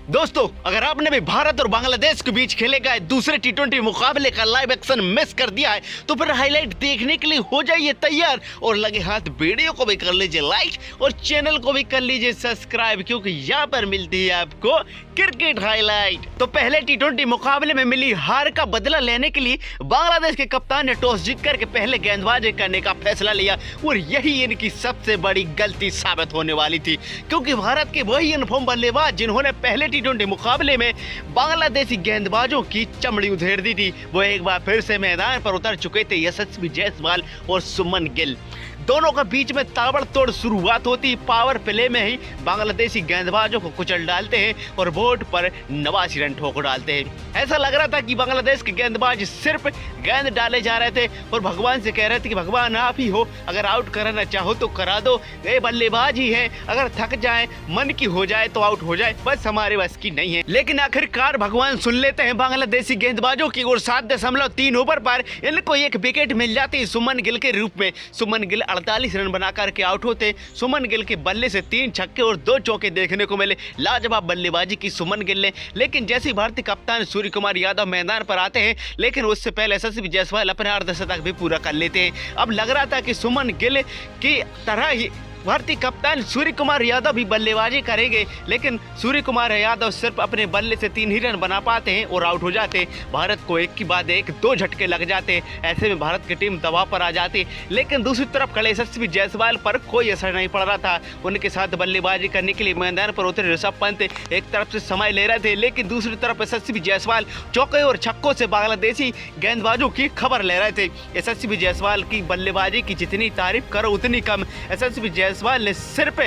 दोस्तों, अगर आपने भी भारत और बांग्लादेश के बीच खेले गए दूसरे टी20 मुकाबले का लाइव एक्शन मिस कर दिया है तो फिर हाईलाइट देखने के लिए हो जाइए तैयार और लगे हाथ वीडियो को भी कर लीजिए लाइक और चैनल को भी कर लीजिए सब्सक्राइब, क्योंकि यहाँ पर मिलती है आपको क्रिकेट हाईलाइट। तो पहले टी20 मुकाबले में मिली हार का बदला लेने के लिए बांग्लादेश के कप्तान ने टॉस जीत करके पहले गेंदबाजी करने का फैसला लिया और यही इनकी सबसे बड़ी गलती साबित होने वाली थी, क्योंकि भारत के वही अनुभवी बल्लेबाज जिन्होंने पहले टी20 मुकाबले में बांग्लादेशी गेंदबाजों की चमड़ी उधेड़ दी थी, वो एक बार फिर से मैदान पर उतर चुके थे। यशस्वी जायसवाल और सुमन गिल दोनों के बीच में ताबड़तोड़ शुरुआत होती। पावर प्ले में ही बांग्लादेशी गेंदबाजों को कुचल डालते हैं और बोर्ड पर 89 रन ठोक डालते हैं। ऐसा लग रहा था कि बांग्लादेश के गेंदबाज सिर्फ गेंद डाले जा रहे थे और भगवान से कह रहे थे कि भगवान आप ही हो, अगर आउट कराना चाहो तो करा दो, ये बल्लेबाज ही है, अगर थक जाए मन की हो जाए तो आउट हो जाए, बस हमारे बस की नहीं है। लेकिन आखिरकार भगवान सुन लेते हैं बांग्लादेशी गेंदबाजों की और 7.3 ओवर पर इनको एक विकेट मिल जाती सुमन गिल के रूप में। सुमन गिल 48 रन बना करके आउट होते। सुमन गिल के बल्ले से 3 छक्के और 2 चौके देखने को मिले। लाजवाब बल्लेबाजी की सुमन गिल ने, लेकिन जैसे ही भारतीय कप्तान सूर्य कुमार यादव मैदान पर आते हैं, लेकिन उससे पहले यशस्वी जायसवाल अपने अर्धशतक भी पूरा कर लेते हैं। अब लग रहा था कि सुमन गिल की तरह ही भारतीय कप्तान सूर्य कुमार यादव भी बल्लेबाजी करेंगे, लेकिन सूर्य कुमार यादव सिर्फ अपने बल्ले से 3 ही रन बना पाते हैं और आउट हो जाते हैं। भारत को एक के बाद एक 2 झटके लग जाते हैं। ऐसे में भारत की टीम दबाव पर आ जाती, लेकिन दूसरी तरफ खड़े यशस्वी जायसवाल पर कोई असर नहीं पड़ रहा था। उनके साथ बल्लेबाजी करने के लिए मैदान पर उतरे ऋषभ पंत एक तरफ से समय ले रहे थे, लेकिन दूसरी तरफ यशस्वी जायसवाल चौके और छक्कों से बांग्लादेशी गेंदबाजों की खबर ले रहे थे। यशस्वी जायसवाल की बल्लेबाजी की जितनी तारीफ करो उतनी कम। यशस्वी जायसवाल ने सिर्फ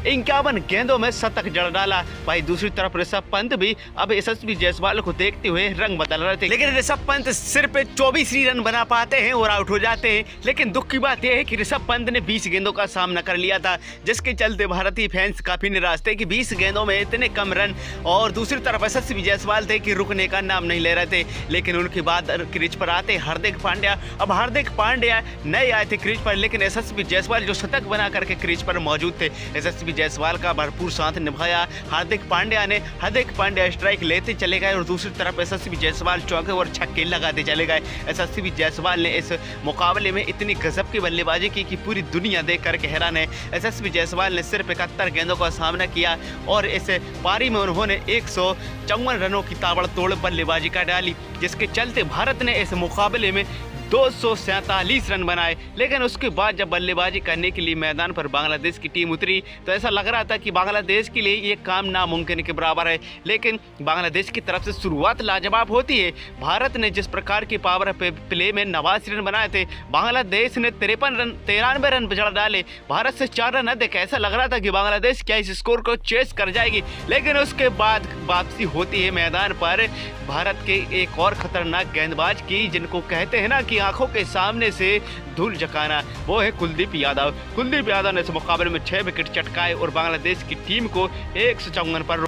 51 गेंदों में शतक जड़ डाला। भाई दूसरी तरफ ऋषभ पंत भी अब यशस्वी जायसवाल को देखते हुए रंग बदल रहे थे, लेकिन ऋषभ पंत सिर्फ 24 ही रन बना पाते हैं और आउट हो जाते हैं। लेकिन दुख की बात यह है कि ऋषभ पंत ने 20 गेंदों का सामना कर लिया था, जिसके चलते भारतीय फैंस काफी निराश थे कि 20 गेंदों में इतने कम रन। और दूसरी तरफ यशस्वी जायसवाल थे कि रुकने का नाम नहीं ले रहे थे, लेकिन उनके बाद क्रीज पर आते हार्दिक पांड्या। अब हार्दिक पांड्या नए आए थे क्रीज पर, लेकिन यशस्वी जायसवाल जो शतक बना करके क्रीज पर मौजूद थे। यशस्वी जायसवाल का भरपूर साथ निभाया हार्दिक पांड्या ने। हार्दिक पांड्या स्ट्राइक लेते चले गए और दूसरी तरफ यशस्वी जायसवाल चौके और छक्के लगाते चले गए। यशस्वी जायसवाल ने इस मुकाबले में इतनी गजब की बल्लेबाजी की कि पूरी दुनिया देख करके हैरान है। यशस्वी जायसवाल ने सिर्फ 71 गेंदों का सामना किया और इस पारी में उन्होंने 154 रनों की ताबड़तोड़ बल्लेबाजी कर डाली, जिसके चलते भारत ने इस मुकाबले में 247 रन बनाए। लेकिन उसके बाद जब बल्लेबाजी करने के लिए मैदान पर बांग्लादेश की टीम उतरी तो ऐसा लग रहा था कि बांग्लादेश के लिए ये काम नामुमकिन के बराबर है, लेकिन बांग्लादेश की तरफ से शुरुआत लाजवाब होती है। भारत ने जिस प्रकार की पावर प्ले में 89 रन बनाए थे, बांग्लादेश ने 93 रन जड़ डाले। भारत से 4 रन अधिक। ऐसा लग रहा था कि बांग्लादेश क्या इस स्कोर को चेस कर जाएगी, लेकिन उसके बाद वापसी होती है मैदान पर भारत के एक और खतरनाक गेंदबाज की, जिनको कहते हैं ना कि आंखों के सामने से धूल झकाना, वो है कुलदीप यादव। कुलदीप यादव ने इस मुकाबले में 6 विकेट चटकाए और बांग्लादेश की टीम को 154 पर